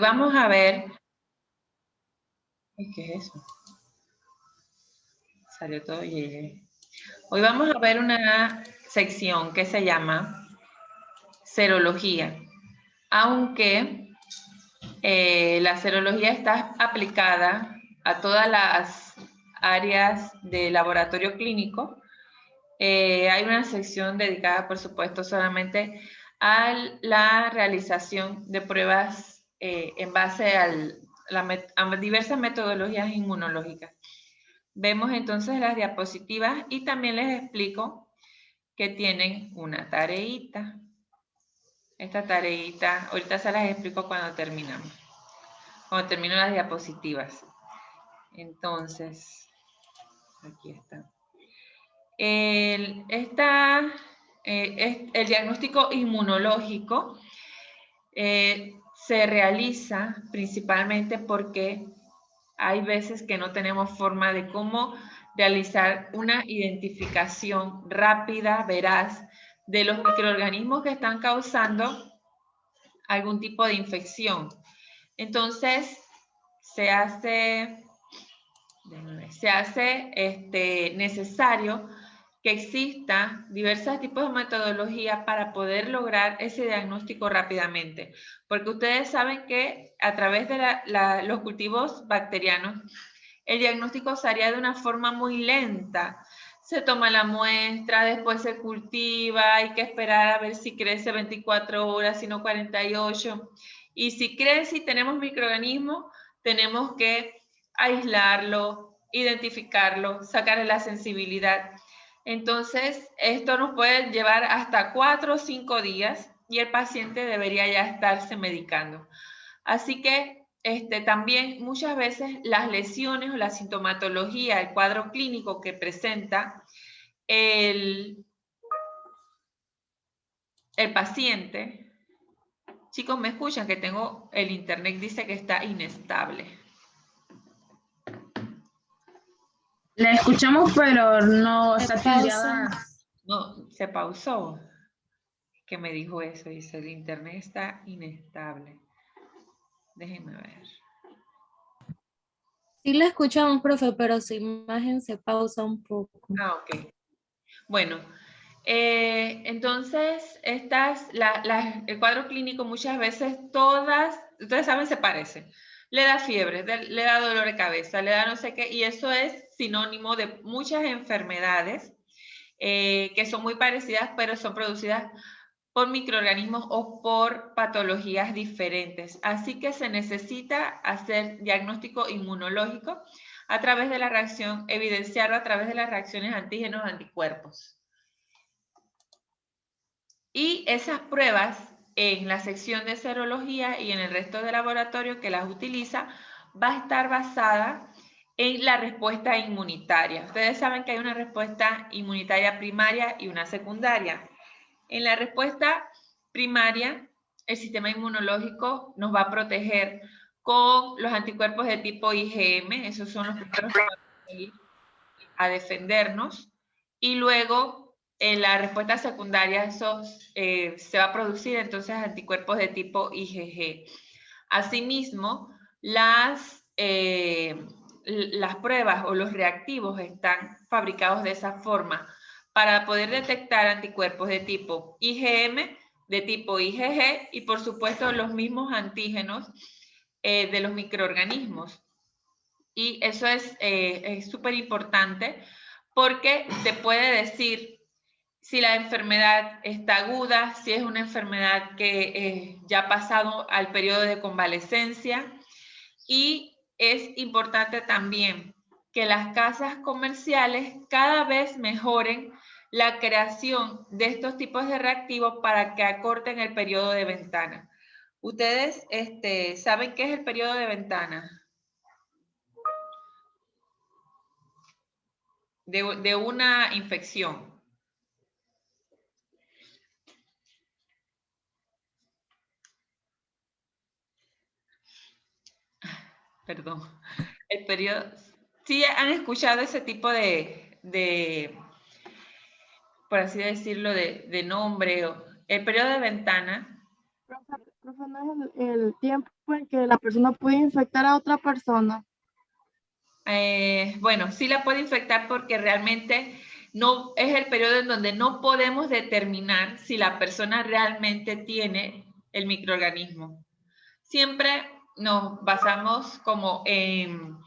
Vamos a ver, ¿qué es eso? Salió todo y hoy vamos a ver una sección que se llama serología, aunque la serología está aplicada a todas las áreas de laboratorio clínico. Hay una sección dedicada, por supuesto, solamente a la realización de pruebas en base a diversas metodologías inmunológicas. Vemos entonces las diapositivas y también les explico que tienen una tareita. Esta tareita, ahorita se las explico cuando terminamos. Cuando termino las diapositivas. Entonces, aquí está. El diagnóstico inmunológico se realiza principalmente porque hay veces que no tenemos forma de cómo realizar una identificación rápida, veraz, de los microorganismos que están causando algún tipo de infección. Entonces, se hace necesario que exista diversos tipos de metodologías para poder lograr ese diagnóstico rápidamente. Porque ustedes saben que a través de los cultivos bacterianos, el diagnóstico se haría de una forma muy lenta. Se toma la muestra, después se cultiva, hay que esperar a ver si crece 24 horas, si no 48. Y si crece y tenemos microorganismos, tenemos que aislarlo, identificarlo, sacarle la sensibilidad. Entonces, esto nos puede llevar hasta 4 o 5 días y el paciente debería ya estarse medicando. Así que también muchas veces las lesiones o la sintomatología, el cuadro clínico que presenta el paciente. Chicos, ¿me escuchan? Que tengo el internet, dice que está inestable. La escuchamos, pero no está tildeada. No, se pausó. Que me dijo eso, dice, el internet está inestable. Déjenme ver. Sí la escuchamos, profe, pero su imagen se pausa un poco. Ah, ok. Bueno, entonces, el cuadro clínico muchas veces ustedes saben, se parece. Le da fiebre, le da dolor de cabeza, le da no sé qué, y eso es sinónimo de muchas enfermedades que son muy parecidas, pero son producidas por microorganismos o por patologías diferentes. Así que se necesita hacer diagnóstico inmunológico a través de la reacción, evidenciarlo a través de las reacciones antígenos-anticuerpos. Y esas pruebas en la sección de serología y en el resto del laboratorio que las utiliza va a estar basada en la respuesta inmunitaria. Ustedes saben que hay una respuesta inmunitaria primaria y una secundaria. En la respuesta primaria, el sistema inmunológico nos va a proteger con los anticuerpos de tipo IgM, esos son los primeros que van a ir a defendernos, y luego en la respuesta secundaria se va a producir entonces anticuerpos de tipo IgG. Asimismo, las pruebas o los reactivos están fabricados de esa forma para poder detectar anticuerpos de tipo IgM, de tipo IgG y por supuesto los mismos antígenos de los microorganismos. Y eso es súper importante porque te puede decir si la enfermedad está aguda, si es una enfermedad que ya ha pasado al periodo de convalecencia. Y es importante también que las casas comerciales cada vez mejoren la creación de estos tipos de reactivos para que acorten el periodo de ventana. ¿Ustedes saben qué es el periodo de ventana? De una infección. Perdón. El periodo... ¿Sí han escuchado ese tipo de por así decirlo, de nombre? El periodo de ventana. Profe, no es el tiempo en que la persona puede infectar a otra persona. Bueno, sí la puede infectar porque realmente no es el periodo en donde no podemos determinar si la persona realmente tiene el microorganismo. Siempre nos basamos como en,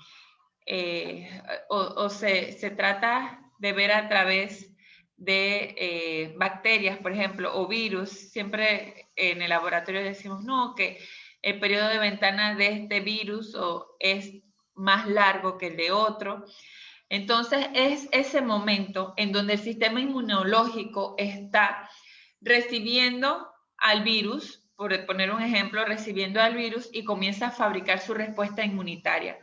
se trata de ver a través de bacterias, por ejemplo, o virus. Siempre en el laboratorio decimos, no, que el periodo de ventana de este virus es más largo que el de otro. Entonces, es ese momento en donde el sistema inmunológico está recibiendo al virus, por poner un ejemplo, recibiendo al virus y comienza a fabricar su respuesta inmunitaria.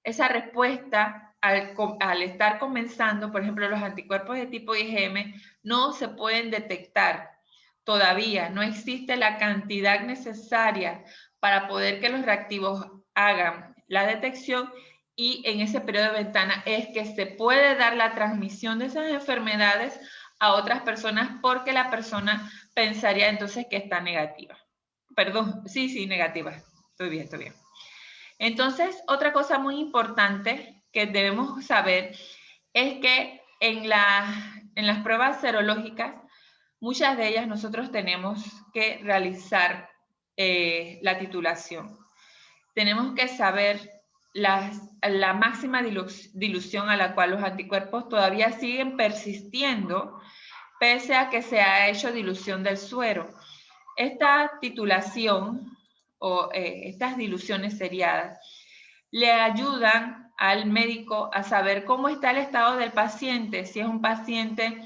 Esa respuesta, al estar comenzando, por ejemplo, los anticuerpos de tipo IgM no se pueden detectar todavía. No existe la cantidad necesaria para poder que los reactivos hagan la detección, y en ese periodo de ventana es que se puede dar la transmisión de esas enfermedades a otras personas, porque la persona pensaría entonces que está negativa. Perdón, sí, negativa. Estoy bien. Entonces, otra cosa muy importante que debemos saber es que en las pruebas serológicas, muchas de ellas nosotros tenemos que realizar la titulación. Tenemos que saber la máxima dilución a la cual los anticuerpos todavía siguen persistiendo, pese a que se ha hecho dilución del suero. Esta titulación o estas diluciones seriadas le ayudan al médico a saber cómo está el estado del paciente, si es un paciente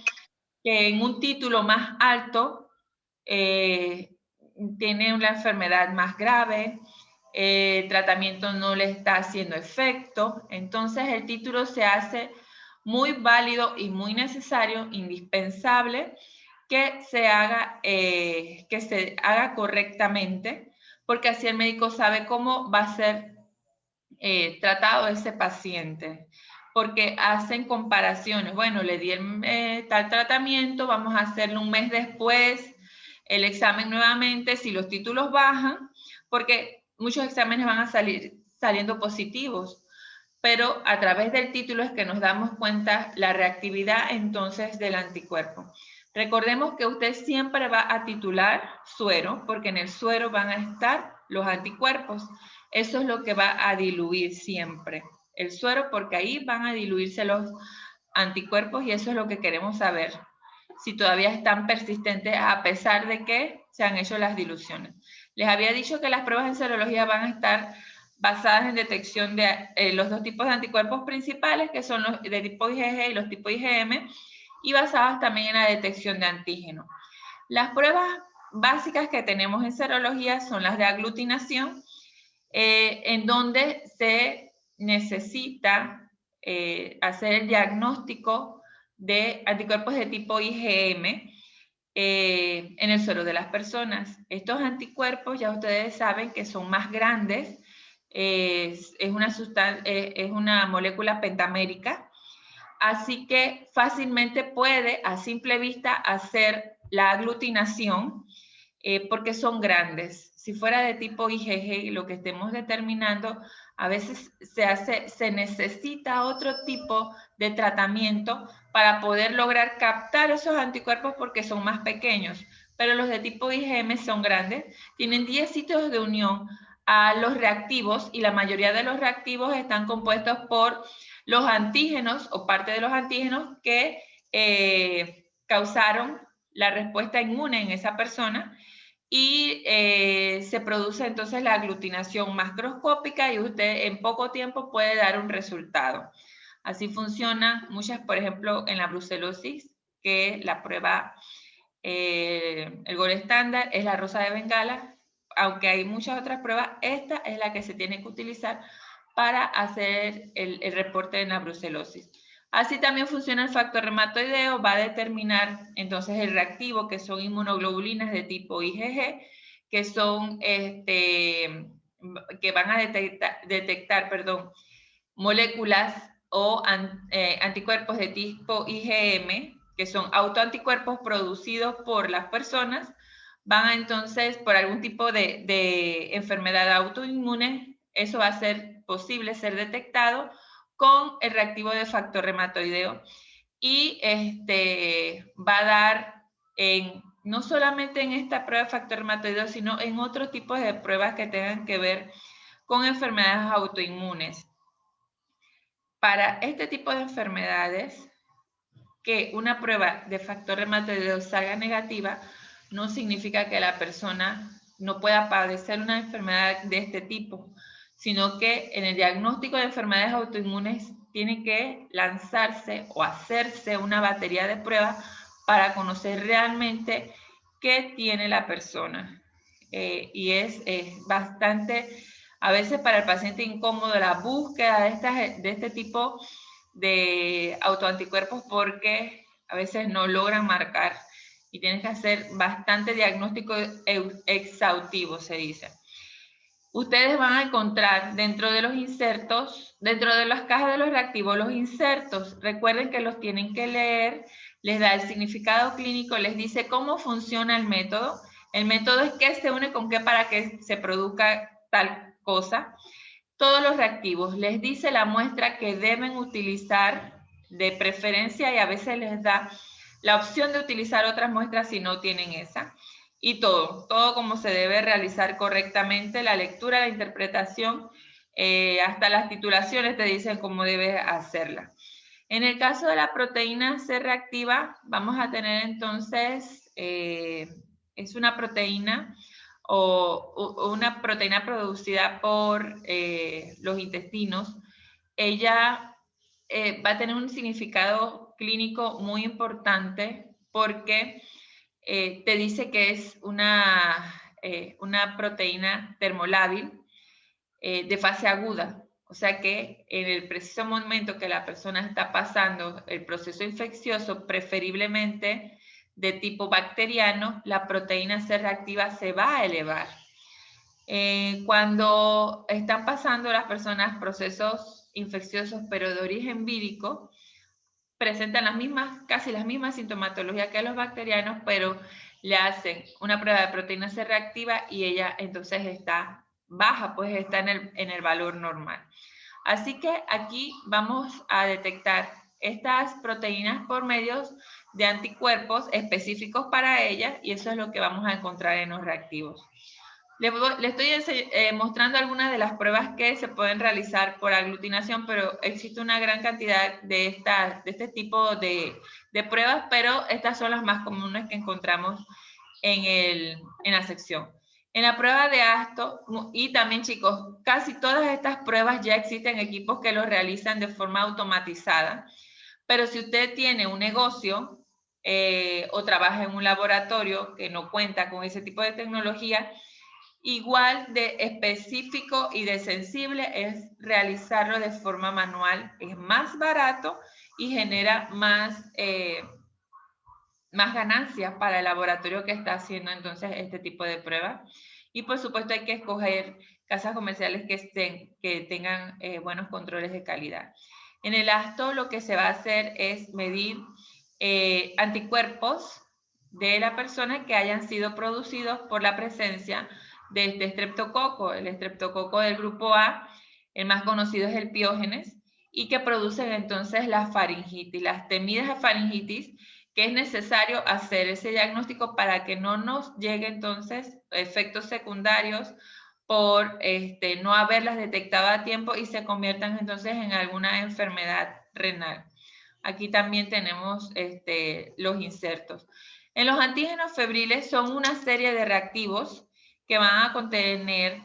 que en un título más alto tiene una enfermedad más grave, el tratamiento no le está haciendo efecto. Entonces el título se hace muy válido y muy necesario, indispensable, que se haga correctamente, porque así el médico sabe cómo va a ser tratado ese paciente, porque hacen comparaciones. Bueno, le di tal tratamiento, vamos a hacerlo un mes después, el examen nuevamente, si los títulos bajan, porque muchos exámenes van a saliendo positivos, pero a través del título es que nos damos cuenta la reactividad entonces del anticuerpo. Recordemos que usted siempre va a titular suero, porque en el suero van a estar los anticuerpos. Eso es lo que va a diluir siempre el suero, porque ahí van a diluirse los anticuerpos, y eso es lo que queremos saber, si todavía están persistentes a pesar de que se han hecho las diluciones. Les había dicho que las pruebas en serología van a estar basadas en detección de los dos tipos de anticuerpos principales, que son los de tipo IgG y los tipo IgM, y basadas también en la detección de antígenos. Las pruebas básicas que tenemos en serología son las de aglutinación, en donde se necesita hacer el diagnóstico de anticuerpos de tipo IgM en el suero de las personas. Estos anticuerpos ya ustedes saben que son más grandes, es una molécula pentamérica, así que fácilmente puede a simple vista hacer la aglutinación, porque son grandes. Si fuera de tipo IgG, lo que estemos determinando, a veces se necesita otro tipo de tratamiento para poder lograr captar esos anticuerpos, porque son más pequeños. Pero los de tipo IgM son grandes, tienen 10 sitios de unión a los reactivos, y la mayoría de los reactivos están compuestos por los antígenos o parte de los antígenos que causaron la respuesta inmune en esa persona, y se produce entonces la aglutinación macroscópica, y usted en poco tiempo puede dar un resultado. Así funcionan muchas, por ejemplo, en la brucelosis, que la prueba, el gold estándar es la rosa de Bengala, aunque hay muchas otras pruebas, esta es la que se tiene que utilizar para hacer el reporte de la brucelosis. Así también funciona el factor reumatoideo, va a determinar entonces el reactivo, que son inmunoglobulinas de tipo IgG, que son que van a detectar moléculas o anticuerpos de tipo IgM, que son autoanticuerpos producidos por las personas van a entonces, por algún tipo de enfermedad autoinmune, eso va a ser posible ser detectado con el reactivo de factor reumatoideo y va a dar no solamente en esta prueba de factor reumatoideo, sino en otros tipos de pruebas que tengan que ver con enfermedades autoinmunes. Para este tipo de enfermedades, que una prueba de factor reumatoideo salga negativa, no significa que la persona no pueda padecer una enfermedad de este tipo, sino que en el diagnóstico de enfermedades autoinmunes tiene que lanzarse o hacerse una batería de pruebas para conocer realmente qué tiene la persona. Y es bastante, a veces para el paciente incómodo la búsqueda de este tipo de autoanticuerpos porque a veces no logran marcar y tienes que hacer bastante diagnóstico exhaustivo, se dice. Ustedes van a encontrar dentro de los insertos, dentro de las cajas de los reactivos, los insertos. Recuerden que los tienen que leer, les da el significado clínico, les dice cómo funciona el método. El método es qué se une con qué para que se produzca tal cosa. Todos los reactivos, les dice la muestra que deben utilizar de preferencia y a veces les da la opción de utilizar otras muestras si no tienen esa. Y todo como se debe realizar correctamente, la lectura, la interpretación, hasta las titulaciones te dicen cómo debes hacerla. En el caso de la proteína C reactiva, vamos a tener entonces, es una proteína o una proteína producida por los intestinos. Ella va a tener un significado clínico muy importante porque te dice que es una proteína termolábil de fase aguda. O sea que en el preciso momento que la persona está pasando el proceso infeccioso, preferiblemente de tipo bacteriano, la proteína C reactiva se va a elevar. Cuando están pasando las personas procesos infecciosos pero de origen vírico, presentan casi las mismas sintomatologías que los bacterianos, pero le hacen una prueba de proteína C reactiva y ella entonces está baja, pues está en el valor normal. Así que aquí vamos a detectar estas proteínas por medios de anticuerpos específicos para ellas y eso es lo que vamos a encontrar en los reactivos. Le estoy mostrando algunas de las pruebas que se pueden realizar por aglutinación, pero existe una gran cantidad de este tipo de pruebas, pero estas son las más comunes que encontramos en la sección. En la prueba de ASTO, y también chicos, casi todas estas pruebas ya existen equipos que los realizan de forma automatizada, pero si usted tiene un negocio o trabaja en un laboratorio que no cuenta con ese tipo de tecnología, igual de específico y de sensible es realizarlo de forma manual. Es más barato y genera más ganancias para el laboratorio que está haciendo entonces este tipo de pruebas. Y por supuesto hay que escoger casas comerciales que tengan buenos controles de calidad. En el ASTO lo que se va a hacer es medir anticuerpos de la persona que hayan sido producidos por la presencia de este estreptococo. El estreptococo del grupo A, el más conocido es el Piógenes, y que producen entonces la faringitis, las temidas faringitis, que es necesario hacer ese diagnóstico para que no nos llegue entonces efectos secundarios por no haberlas detectado a tiempo y se conviertan entonces en alguna enfermedad renal. Aquí también tenemos los insertos. En los antígenos febriles son una serie de reactivos que van a contener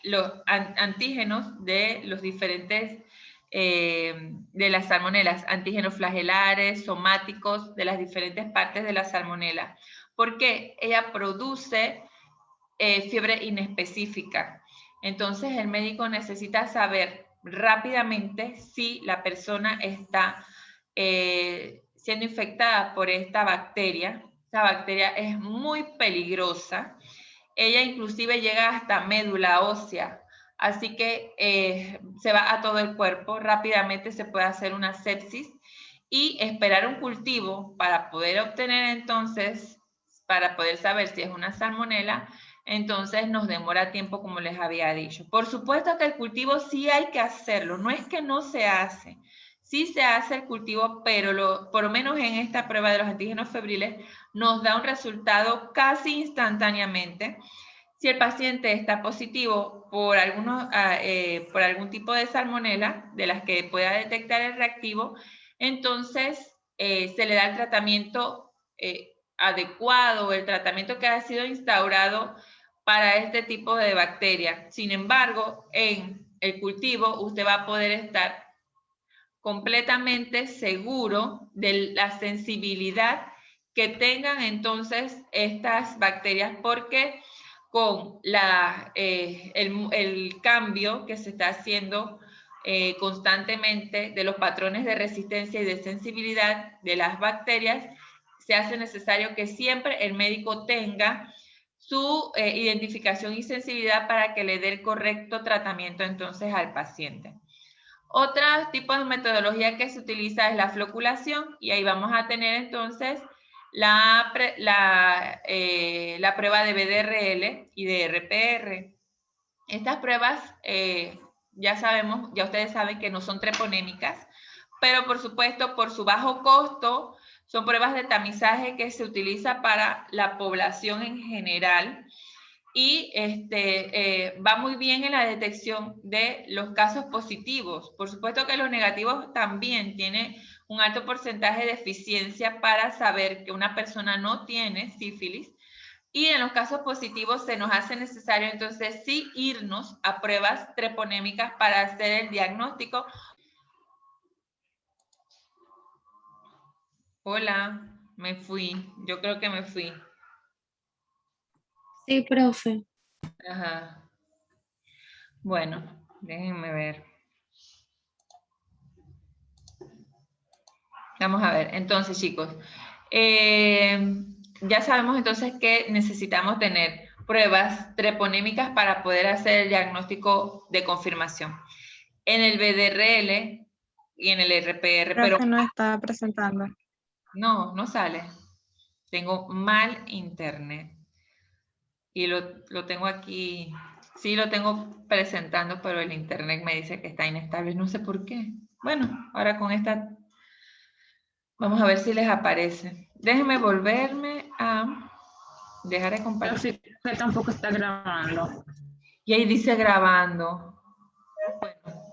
los antígenos de los diferentes, de las salmonelas, antígenos flagelares, somáticos, de las diferentes partes de la salmonela. Porque ella produce fiebre inespecífica. Entonces el médico necesita saber rápidamente si la persona está siendo infectada por esta bacteria. Esta bacteria es muy peligrosa. Ella inclusive llega hasta médula ósea, así que se va a todo el cuerpo. Rápidamente se puede hacer una sepsis y esperar un cultivo para poder obtener entonces, para poder saber si es una salmonela, entonces nos demora tiempo como les había dicho. Por supuesto que el cultivo sí hay que hacerlo, no es que no se hace. Sí se hace el cultivo, pero por lo menos en esta prueba de los antígenos febriles nos da un resultado casi instantáneamente. Si el paciente está positivo por algún tipo de salmonela, de las que pueda detectar el reactivo, entonces se le da el tratamiento adecuado, el tratamiento que ha sido instaurado para este tipo de bacteria. Sin embargo, en el cultivo usted va a poder estar completamente seguro de la sensibilidad que tengan entonces estas bacterias, porque con el cambio que se está haciendo constantemente de los patrones de resistencia y de sensibilidad de las bacterias, se hace necesario que siempre el médico tenga su identificación y sensibilidad para que le dé el correcto tratamiento entonces al paciente. Otro tipo de metodología que se utiliza es la floculación, y ahí vamos a tener entonces la prueba de BDRL y de RPR. Estas pruebas ya ustedes saben que no son treponémicas, pero por supuesto por su bajo costo son pruebas de tamizaje que se utiliza para la población en general, y va muy bien en la detección de los casos positivos. Por supuesto que los negativos también tienen un alto porcentaje de eficiencia para saber que una persona no tiene sífilis, y en los casos positivos se nos hace necesario entonces sí irnos a pruebas treponémicas para hacer el diagnóstico. Hola, me fui, yo creo que me fui. Sí, profe. Ajá. Bueno, déjenme ver. Vamos a ver, entonces chicos, ya sabemos entonces que necesitamos tener pruebas treponémicas para poder hacer el diagnóstico de confirmación. En el BDRL y en el RPR, Creo pero que no está presentando. no sale. Tengo mal internet. Y lo tengo aquí, sí lo tengo presentando, pero el internet me dice que está inestable, no sé por qué. Bueno, ahora con esta, vamos a ver si les aparece. Déjenme volverme a dejar de compartir. Pero sí, que tampoco está grabando. Y ahí dice grabando. Bueno,